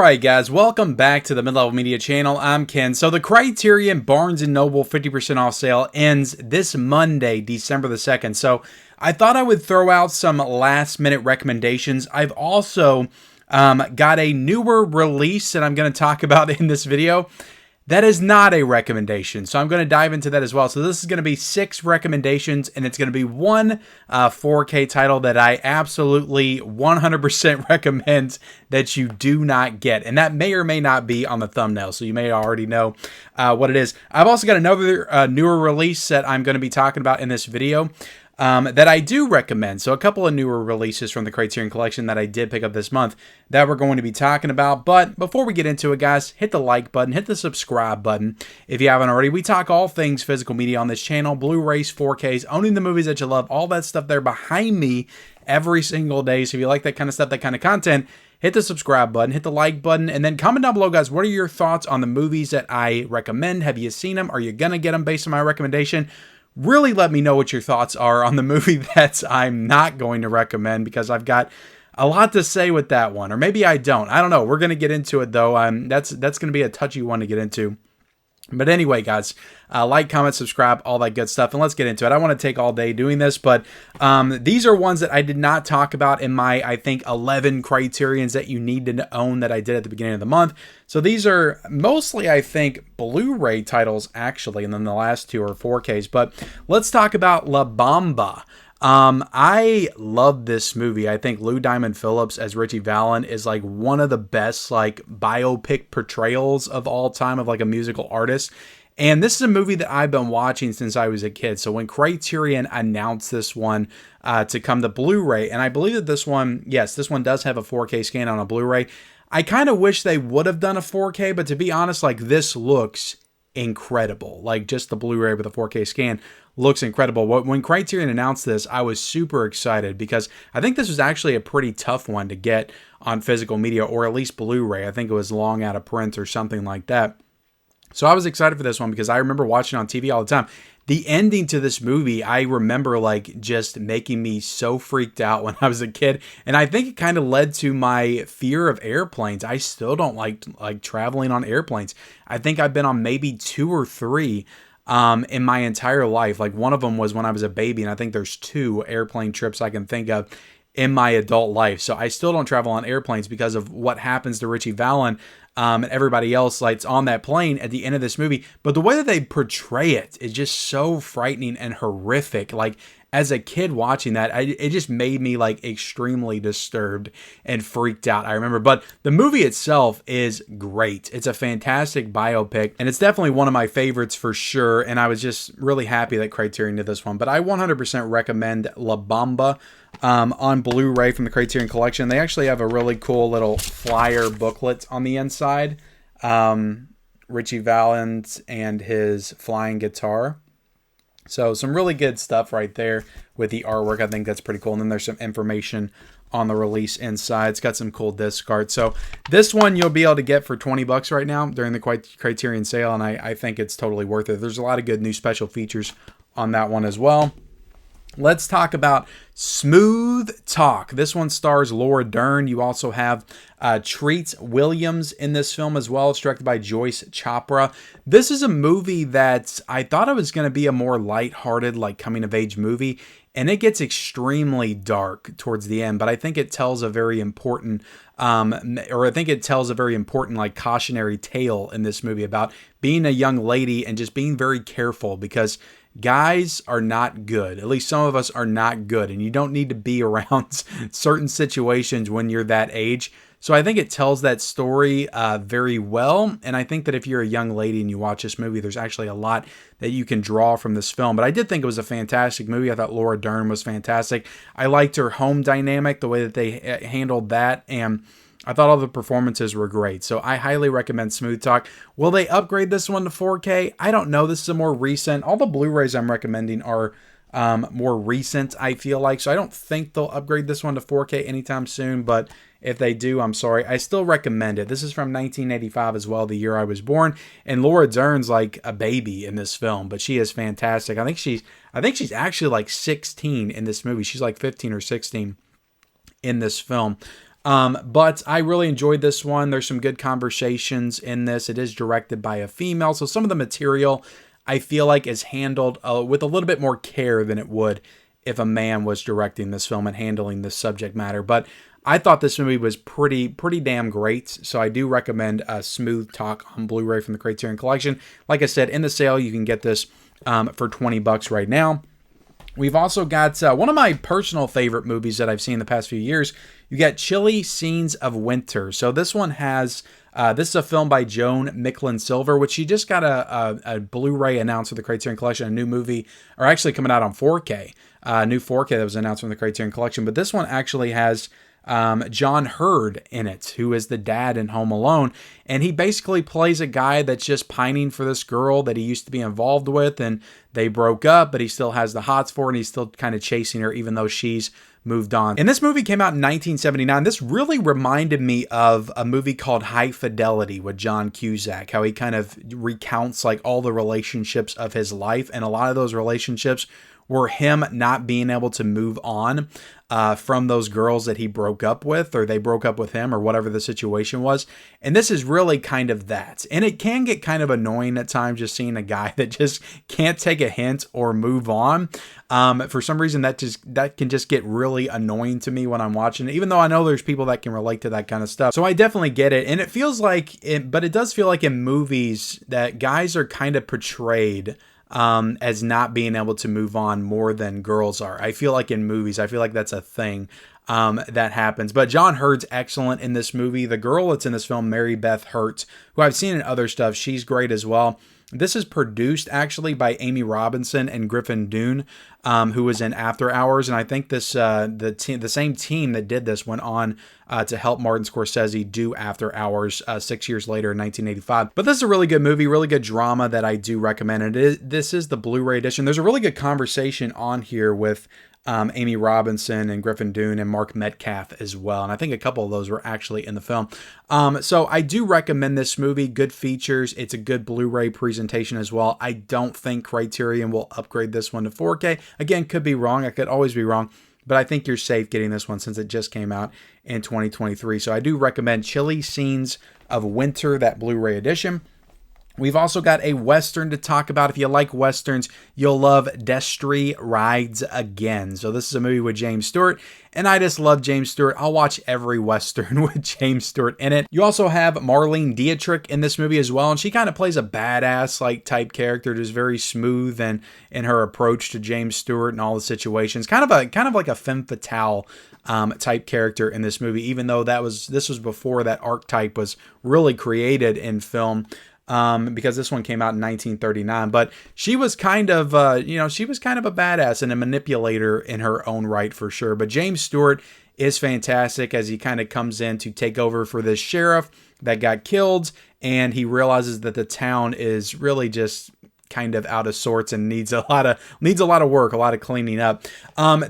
Alright guys, welcome back to the Mid-Level Media channel. I'm Ken. So the Criterion Barnes & Noble 50% off sale ends this Monday, December the 2nd. So I thought I would throw out some last minute recommendations. I've also got a newer release that I'm going to talk about in this video. That is not a recommendation, so I'm going to dive into that as well. So this is going to be 6 recommendations, and it's going to be one 4K title that I absolutely 100% recommend that you do not get. And that may or may not be on the thumbnail, so you may already know what it is. I've also got another newer release that I'm going to be talking about in this video. That I do recommend. So a couple of newer releases from the Criterion Collection that I did pick up this month that we're going to be talking about. But before we get into it, guys, hit the like button, hit the subscribe button if you haven't already. We talk all things physical media on this channel, Blu-rays, 4Ks, owning the movies that you love, all that stuff there behind me every single day. So if you like that kind of stuff, that kind of content, hit the subscribe button, hit the like button, and then comment down below, guys, what are your thoughts on the movies that I recommend? Have you seen them? Are you going to get them based on my recommendation? Really let me know what your thoughts are on the movie that I'm not going to recommend, because I've got a lot to say with that one. Or maybe I don't. I don't know. We're going to get into it, though. That's going to be a touchy one to get into. But anyway, guys, like, comment, subscribe, all that good stuff. And let's get into it. I want to take all day doing this, but these are ones that I did not talk about in my, I think, 11 Criterions that you need to own that I did at the beginning of the month. So these are mostly, I think, Blu-ray titles, actually, and then the last 2 are 4Ks. But let's talk about La Bamba. I love this movie. I think Lou Diamond Phillips as Richie Valens is like one of the best like biopic portrayals of all time of like a musical artist. And this is a movie that I've been watching since I was a kid. So when Criterion announced this one to come to Blu-ray, and I believe that this one, yes, this one does have a 4K scan on a Blu-ray. I kind of wish they would have done a 4K, but to be honest, like this looks incredible. Like just the Blu-ray with a 4K scan looks incredible. When Criterion announced this, I was super excited because I think this was actually a pretty tough one to get on physical media, or at least Blu-ray. I think it was long out of print or something like that. So I was excited for this one because I remember watching it on TV all the time. The ending to this movie, I remember like just making me so freaked out when I was a kid. And I think it kind of led to my fear of airplanes. I still don't like traveling on airplanes. I think I've been on maybe 2 or 3 in my entire life. Like one of them was when I was a baby, and I think there's 2 airplane trips I can think of in my adult life. So I still don't travel on airplanes because of what happens to Richie Valens and everybody else like on that plane at the end of this movie. But the way that they portray it is just so frightening and horrific. Like as a kid watching that, it just made me like extremely disturbed and freaked out, I remember. But the movie itself is great. It's a fantastic biopic, and it's definitely one of my favorites for sure. And I was just really happy that Criterion did this one. But I 100% recommend La Bamba on Blu-ray from the Criterion Collection. They actually have a really cool little flyer booklet on the inside. Richie Valens and his flying guitar. So some really good stuff right there with the artwork. I think that's pretty cool. And then there's some information on the release inside. It's got some cool disc art. So this one you'll be able to get for 20 bucks right now during the Criterion sale. And I think it's totally worth it. There's a lot of good new special features on that one as well. Let's talk about Smooth Talk. This one stars Laura Dern. You also have Treat Williams in this film as well. It's directed by Joyce Chopra. This is a movie that I thought it was going to be a more lighthearted, like coming-of-age movie, and it gets extremely dark towards the end. But I think it tells a very important, like cautionary tale in this movie about being a young lady and just being very careful, because guys are not good. At least some of us are not good, and you don't need to be around certain situations when you're that age. So I think it tells that story very well, and I think that if you're a young lady and you watch this movie, there's actually a lot that you can draw from this film. But I did think it was a fantastic movie. I thought Laura Dern was fantastic. I liked her home dynamic, the way that they handled that, and I thought all the performances were great. So I highly recommend Smooth Talk. Will they upgrade this one to 4K? I don't know. This is a more recent. All the Blu-rays I'm recommending are more recent, I feel like. So I don't think they'll upgrade this one to 4K anytime soon. But if they do, I'm sorry. I still recommend it. This is from 1985 as well, the year I was born. And Laura Dern's like a baby in this film, but she is fantastic. I think she's actually like 16 in this movie. She's like 15 or 16 in this film. But I really enjoyed this one. There's some good conversations in this. It is directed by a female, so some of the material I feel like is handled with a little bit more care than it would if a man was directing this film and handling this subject matter. But I thought this movie was pretty damn great, so I do recommend Smooth Talk on Blu-ray from the Criterion Collection. Like I said, in the sale, you can get this for $20 right now. We've also got one of my personal favorite movies that I've seen in the past few years. You got Chilly Scenes of Winter. So this one has, this is a film by Joan Micklin Silver, which she just got a Blu-ray announced for the Criterion Collection, a new movie, or actually coming out on 4K, new 4K that was announced from the Criterion Collection. But this one actually has John Hurd in it, who is the dad in Home Alone. And he basically plays a guy that's just pining for this girl that he used to be involved with, and they broke up, but he still has the hots for her, and he's still kind of chasing her, even though she's moved on. And this movie came out in 1979. This really reminded me of a movie called High Fidelity with John Cusack, how he kind of recounts like all the relationships of his life, and a lot of those relationships were him not being able to move on from those girls that he broke up with, or they broke up with him, or whatever the situation was. And this is really kind of that. And it can get kind of annoying at times, just seeing a guy that just can't take a hint or move on. For some reason, that can just get really annoying to me when I'm watching it, even though I know there's people that can relate to that kind of stuff. So I definitely get it. And it feels like but it does feel like in movies that guys are kind of portrayed as not being able to move on more than girls are. I feel like in movies, I feel like that's a thing that happens. But John Hurd's excellent in this movie. The girl that's in this film, Mary Beth Hurt, who I've seen in other stuff, she's great as well. This is produced actually by Amy Robinson and Griffin Dunne, who was in After Hours, and I think this the same team that did this went on to help Martin Scorsese do After Hours 6 years later in 1985. But this is a really good movie, really good drama that I do recommend. This is the Blu-ray edition. There's a really good conversation on here with Amy Robinson and Griffin Dunne and Mark Metcalf as well. And I think a couple of those were actually in the film. So I do recommend this movie. Good features. It's a good Blu-ray presentation as well. I don't think Criterion will upgrade this one to 4K. Again, could be wrong. I could always be wrong. But I think you're safe getting this one since it just came out in 2023. So I do recommend Chilly Scenes of Winter, that Blu-ray edition. We've also got a Western to talk about. If you like Westerns, you'll love Destry Rides Again. So this is a movie with James Stewart, and I just love James Stewart. I'll watch every Western with James Stewart in it. You also have Marlene Dietrich in this movie as well, and she kind of plays a badass like type character, just very smooth and in her approach to James Stewart and all the situations. Kind of like a femme fatale type character in this movie, even though this was before that archetype was really created in film. Because this one came out in 1939, but she was kind of, she was kind of a badass and a manipulator in her own right for sure. But James Stewart is fantastic as he kind of comes in to take over for this sheriff that got killed, and he realizes that the town is really just kind of out of sorts and needs a lot of work, a lot of cleaning up.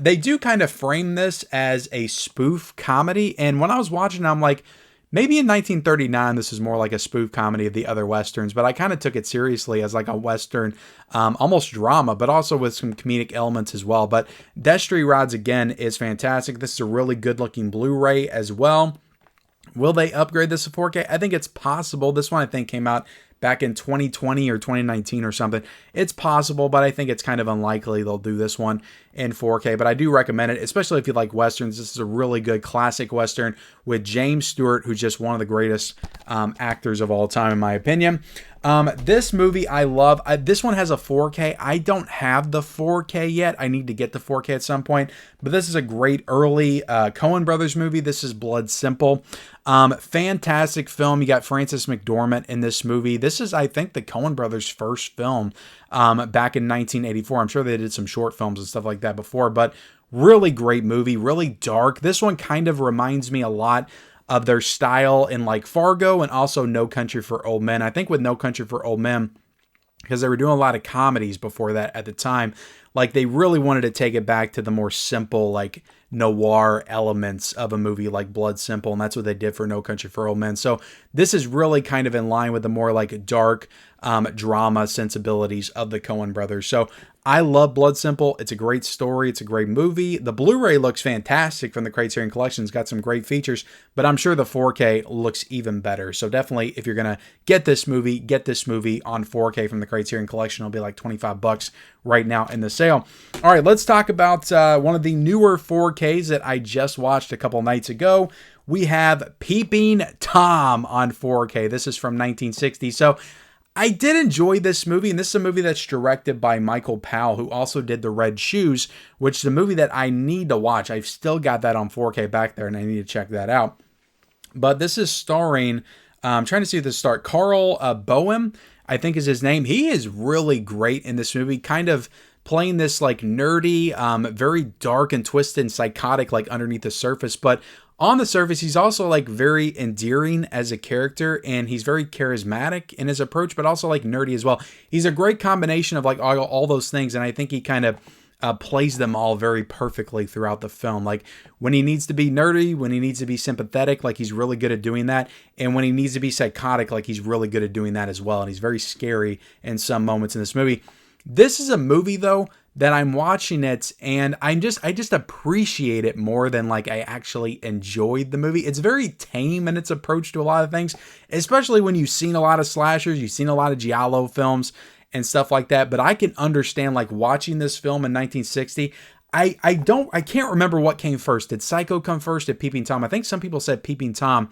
They do kind of frame this as a spoof comedy, and when I was watching, I'm like, maybe in 1939, this is more like a spoof comedy of the other Westerns, but I kind of took it seriously as like a Western, almost drama, but also with some comedic elements as well. But Destry Rides Again is fantastic. This is a really good looking Blu-ray as well. Will they upgrade this to 4K? I think it's possible. This one I think came out back in 2020 or 2019 or something. It's possible, but I think it's kind of unlikely they'll do this one in 4K. But I do recommend it, especially if you like Westerns. This is a really good classic Western with James Stewart, who's just one of the greatest actors of all time, in my opinion. This movie I love. This one has a 4K. I don't have the 4K yet. I need to get the 4K at some point. But this is a great early Coen Brothers movie. This is Blood Simple. Fantastic film. You got Frances McDormand in this movie. This is, I think, the Coen Brothers' first film back in 1984. I'm sure they did some short films and stuff like that before, but really great movie, really dark. This one kind of reminds me a lot of their style in like Fargo and also No Country for Old Men. I think with No Country for Old Men, because they were doing a lot of comedies before that at the time, Like, they really wanted to take it back to the more simple, like, noir elements of a movie like Blood Simple, and that's what they did for No Country for Old Men. So this is really kind of in line with the more like dark drama sensibilities of the Coen brothers. So I love Blood Simple. It's a great story. It's a great movie. The Blu-ray looks fantastic from the Criterion Collection. It's got some great features, but I'm sure the 4K looks even better. So definitely, if you're going to get this movie on 4K from the Criterion Collection. It'll be like $25 right now in the sale. All right, let's talk about one of the newer 4Ks that I just watched a couple nights ago. We have Peeping Tom on 4K. This is from 1960. So I did enjoy this movie, and this is a movie that's directed by Michael Powell, who also did The Red Shoes, which is a movie that I need to watch. I've still got that on 4K back there, and I need to check that out. But this is starring, I'm trying to see if this start, Carl Boehm, I think is his name. He is really great in this movie, kind of playing this like nerdy, very dark and twisted and psychotic, like underneath the surface, but on the surface, he's also like very endearing as a character, and he's very charismatic in his approach, but also like nerdy as well. He's a great combination of like all those things, and I think he kind of plays them all very perfectly throughout the film. Like when he needs to be nerdy, when he needs to be sympathetic, like he's really good at doing that, and when he needs to be psychotic, like he's really good at doing that as well. And he's very scary in some moments in this movie. This is a movie though that I'm watching it, and I just appreciate it more than like I actually enjoyed the movie. It's very tame in its approach to a lot of things, especially when you've seen a lot of slashers, you've seen a lot of giallo films and stuff like that. But I can understand like watching this film in 1960. I can't remember what came first. Did Psycho come first? Did Peeping Tom? I think some people said Peeping Tom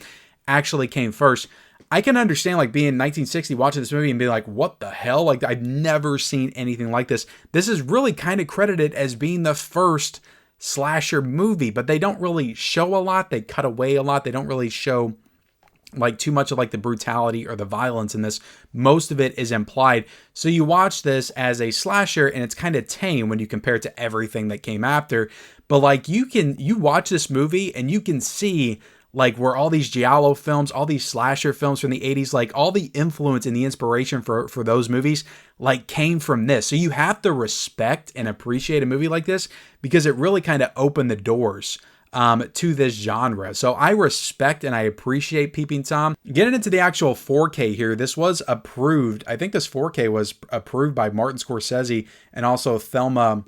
actually came first. I can understand like being 1960 watching this movie and being like, what the hell? Like I've never seen anything like this. This is really kind of credited as being the first slasher movie, but they don't really show a lot. They cut away a lot. They don't really show like too much of like the brutality or the violence in this. Most of it is implied. So you watch this as a slasher and it's kind of tame when you compare it to everything that came after. But like you watch this movie and you can see like where all these giallo films, all these slasher films from the 80s, like all the influence and the inspiration for those movies like came from this. So you have to respect and appreciate a movie like this because it really kind of opened the doors to this genre. So I respect and I appreciate Peeping Tom. Getting into the actual 4K here, this was approved. I think this 4K was approved by Martin Scorsese and also Thelma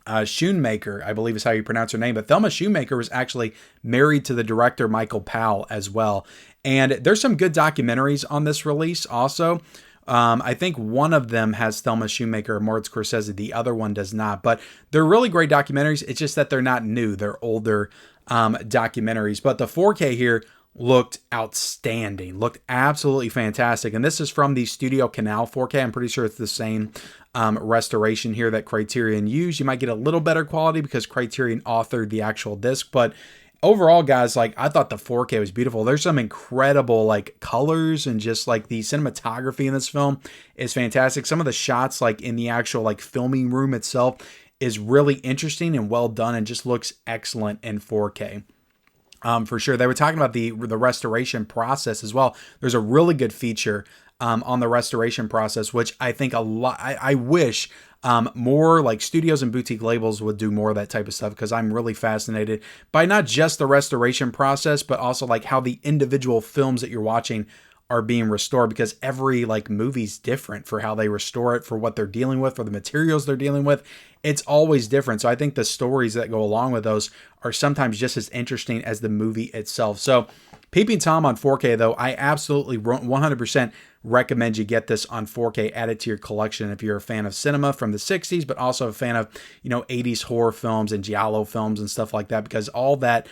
Schoonmaker, I believe is how you pronounce her name. But Thelma Schoonmaker was actually married to the director Michael Powell as well. And there's some good documentaries on this release also. I think one of them has Thelma Schoonmaker and Martin Scorsese. The other one does not. But they're really great documentaries. It's just that they're not new. They're older documentaries. But the 4K here looked outstanding. Looked absolutely fantastic. And this is from the Studio Canal 4K. I'm pretty sure it's the same restoration here that Criterion used. You might get a little better quality because Criterion authored the actual disc, but overall, guys, like I thought the 4K was beautiful. There's some incredible like colors and just like the cinematography in this film is fantastic. Some of the shots like in the actual like filming room itself is really interesting and well done and just looks excellent in 4K. For sure. They were talking about the restoration process as well. There's a really good feature on the restoration process, which I think a lot, I wish more like studios and boutique labels would do more of that type of stuff, because I'm really fascinated by not just the restoration process, but also like how the individual films that you're watching are being restored, because every like movie's different for how they restore it, for what they're dealing with, for the materials they're dealing with. It's always different. So I think the stories that go along with those are sometimes just as interesting as the movie itself. So Peeping Tom on 4K, though, I absolutely 100% recommend you get this on 4K, add it to your collection if you're a fan of cinema from the 60s, but also a fan of, 80s horror films and giallo films and stuff like that, because all that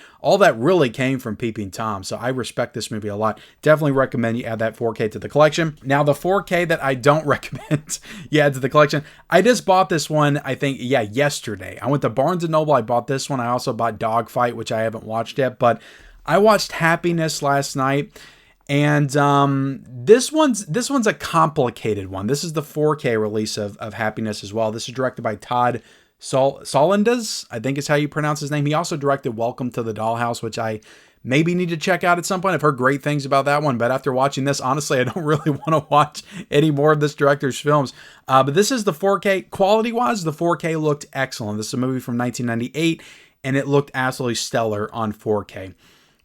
really came from Peeping Tom. So I respect this movie a lot. Definitely recommend you add that 4K to the collection. Now, the 4K that I don't recommend you add to the collection, I just bought this one, I think, yesterday. I went to Barnes & Noble, I bought this one. I also bought Dogfight, which I haven't watched yet, but I watched Happiness last night, and this one's a complicated one. This is the 4K release of Happiness as well. This is directed by Todd Solondz, I think is how you pronounce his name. He also directed Welcome to the Dollhouse, which I maybe need to check out at some point. I've heard great things about that one, but after watching this, honestly, I don't really want to watch any more of this director's films. But this is the 4K. Quality-wise, the 4K looked excellent. This is a movie from 1998, and it looked absolutely stellar on 4K.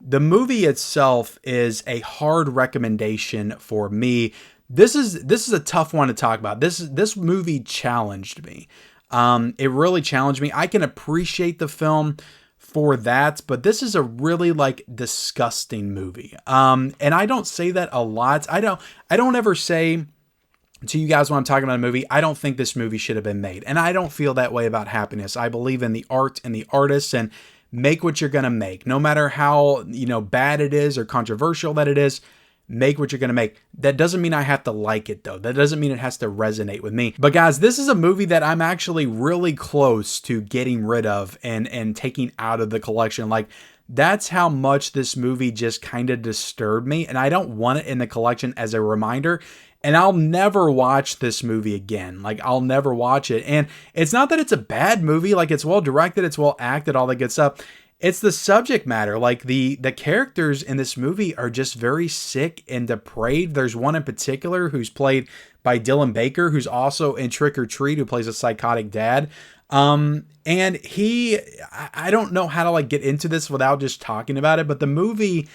The movie itself is a hard recommendation for me. This is a tough one to talk about. This movie challenged me. It really challenged me. I can appreciate the film for that, but this is a really like disgusting movie. And I don't say that a lot. I don't ever say to you guys when I'm talking about a movie, I don't think this movie should have been made. And I don't feel that way about Happiness. I believe in the art and the artists, and make what you're going to make. No matter how, bad it is or controversial that it is, make what you're going to make. That doesn't mean I have to like it, though. That doesn't mean it has to resonate with me. But guys, this is a movie that I'm actually really close to getting rid of and taking out of the collection. Like, that's how much this movie just kind of disturbed me. And I don't want it in the collection as a reminder. And I'll never watch this movie again. Like, I'll never watch it. And it's not that it's a bad movie. Like, it's well directed, it's well acted, all that good stuff. It's the subject matter. Like, the characters in this movie are just very sick and depraved. There's one in particular who's played by Dylan Baker, who's also in Trick or Treat, who plays a psychotic dad. And I don't know how to like get into this without just talking about it, but the movie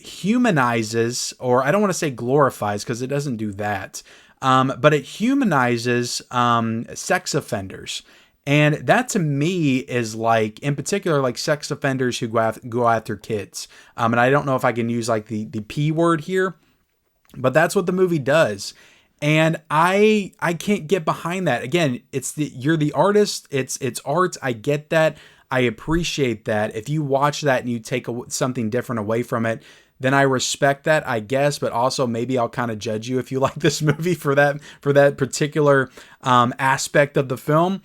humanizes, or I don't want to say glorifies because it doesn't do that, but it humanizes sex offenders. And that to me is like, in particular, like sex offenders who go after kids. And I don't know if I can use like the P word here, but that's what the movie does. And I can't get behind that. Again, you're the artist. It's art. I get that. I appreciate that. If you watch that and you take something different away from it, then I respect that, I guess. But also maybe I'll kind of judge you if you like this movie for that particular aspect of the film.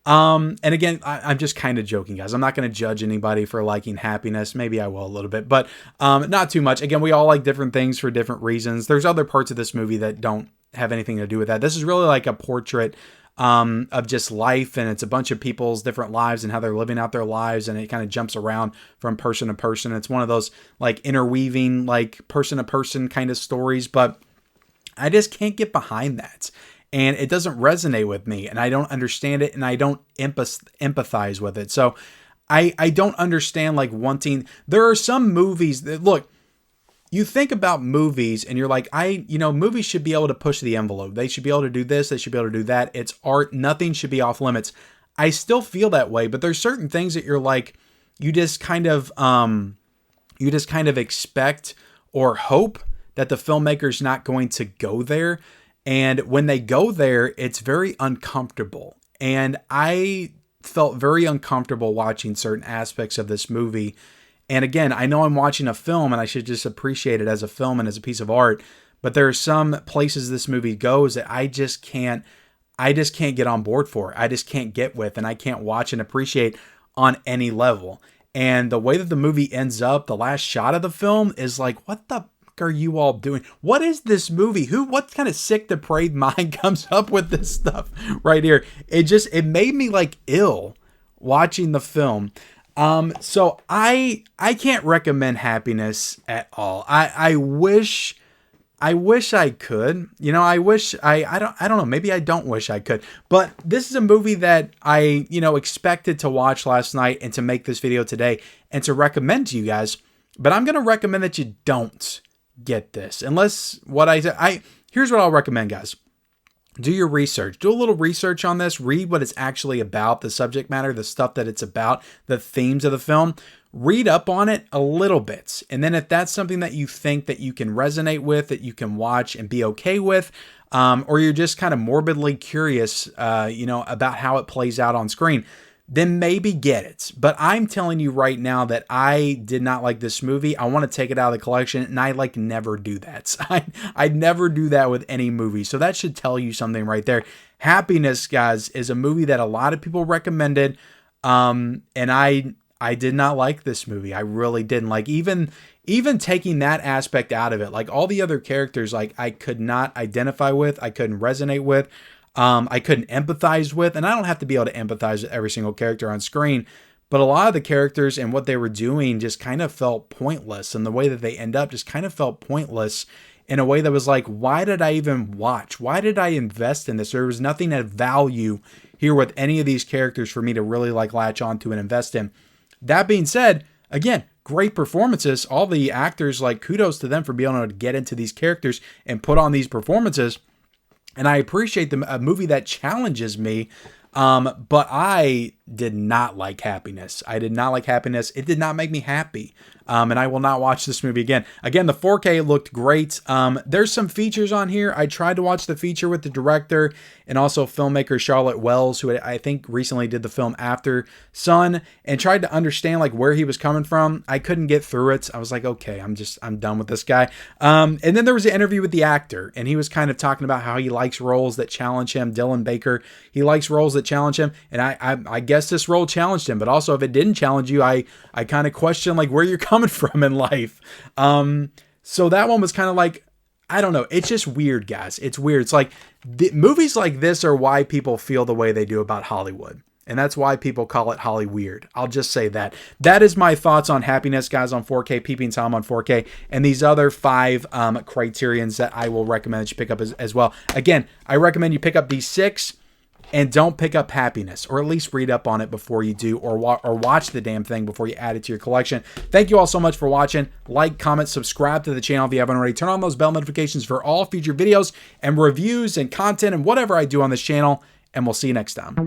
And again, I'm just kind of joking, guys. I'm not going to judge anybody for liking Happiness. Maybe I will a little bit, but not too much. Again, we all like different things for different reasons. There's other parts of this movie that don't have anything to do with that. This is really like a portrait of just life, and it's a bunch of people's different lives and how they're living out their lives, and it kind of jumps around from person to person. It's one of those like interweaving, like person to person kind of stories, but I just can't get behind that. And it doesn't resonate with me, and I don't understand it, and I don't empathize with it. So I don't understand like wanting, there are some movies that, look, you think about movies and you're like, movies should be able to push the envelope. They should be able to do this. They should be able to do that. It's art. Nothing should be off limits. I still feel that way, but there's certain things that you're like, you just kind of expect or hope that the filmmaker's not going to go there. And when they go there, it's very uncomfortable. And I felt very uncomfortable watching certain aspects of this movie. And again, I know I'm watching a film and I should just appreciate it as a film and as a piece of art. But there are some places this movie goes that I just can't get on board for. I just can't get with, and I can't watch and appreciate on any level. And the way that the movie ends up, the last shot of the film is like, what the fuck are you all doing? What is this movie? What kind of sick, depraved mind comes up with this stuff right here? It made me like ill watching the film. So I can't recommend Happiness at all. I wish I could, I don't know. Maybe I don't wish I could, but this is a movie that I, expected to watch last night and to make this video today and to recommend to you guys, but I'm going to recommend that you don't get this unless here's what I'll recommend, guys. Do your research. Do a little research on this. Read what it's actually about, the subject matter, the stuff that it's about, the themes of the film. Read up on it a little bit. And then if that's something that you think that you can resonate with, that you can watch and be okay with, or you're just kind of morbidly curious, about how it plays out on screen, then maybe get it. But I'm telling you right now that I did not like this movie. I want to take it out of the collection, and I never do that. I'd never do that with any movie. So that should tell you something right there. Happiness, guys, is a movie that a lot of people recommended. And I did not like this movie. I really didn't. Like, even taking that aspect out of it, like all the other characters, like I could not identify with, I couldn't resonate with. I couldn't empathize with, and I don't have to be able to empathize with every single character on screen, but a lot of the characters and what they were doing just kind of felt pointless, and the way that they end up just kind of felt pointless in a way that was like, why did I even watch? Why did I invest in this? There was nothing of value here with any of these characters for me to really like latch onto and invest in. That being said, again, great performances. All the actors, like, kudos to them for being able to get into these characters and put on these performances. And I appreciate a movie that challenges me. But I did not like Happiness. I did not like Happiness. It did not make me happy. And I will not watch this movie again. Again, the 4K looked great. There's some features on here. I tried to watch the feature with the director and also filmmaker Charlotte Wells, who I think recently did the film After Sun, and tried to understand like where he was coming from. I couldn't get through it. I was like, okay, I'm done with this guy. And then there was an interview with the actor, and he was kind of talking about how he likes roles that challenge him. Dylan Baker, he likes roles that challenge him, and I guess this role challenged him. But also, if it didn't challenge you, I kind of question like where you're coming from in life. So that one was kind of like, I don't know. It's just weird, guys. It's weird. It's like movies like this are why people feel the way they do about Hollywood. And that's why people call it Holly Weird. I'll just say that. That is my thoughts on Happiness, guys, on 4K, Peeping Tom on 4K, and these other 5 Criterions that I will recommend that you pick up as well. Again, I recommend you pick up these 6 and don't pick up Happiness, or at least read up on it before you do, or watch the damn thing before you add it to your collection. Thank you all so much for watching. Like, comment, subscribe to the channel if you haven't already. Turn on those bell notifications for all future videos and reviews and content and whatever I do on this channel, and we'll see you next time.